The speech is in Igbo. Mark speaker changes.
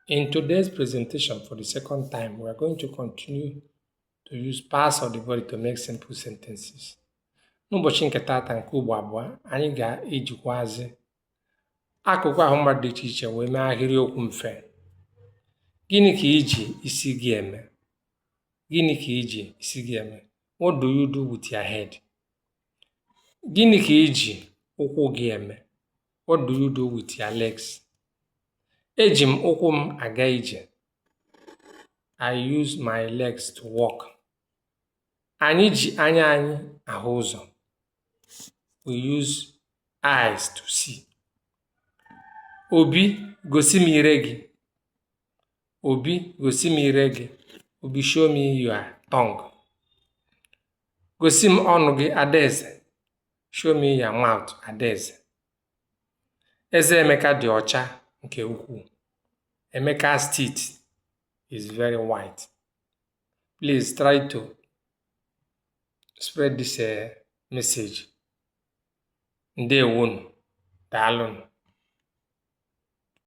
Speaker 1: In today's presentation, for the second time, we are going to continue to use parts of the body to make simple sentences. N'ụbọchị nke tata nke ugbo abụọ, anyị ga-ejikwazi akụkụ ahụ mmadụ dị iche iche wee mee ahịrịokwu mfe. Gịnị ka iji isi gị eme? Gịnị ka iji isi gị eme? What do you do with your head? Gịnị ka iji ụkwụ gị eme? What do you do with your legs? Eji m ụkwụ m aga ije. I use my legs to walk. Anyị ji anya anyị ahụ ụzọ. We use eyes to see. Obi, gosi m ire gị. Obi, gosi m ire gị. Obi, show me your tongue. Gosi m ọnụ gị, Adaeze. Show me your mouth, Adaeze. Eze Emeka dị ọcha nke ukwuu. Emeka's teeth is very white. Please try to spread this message. Ndewonu. Daalụnụ.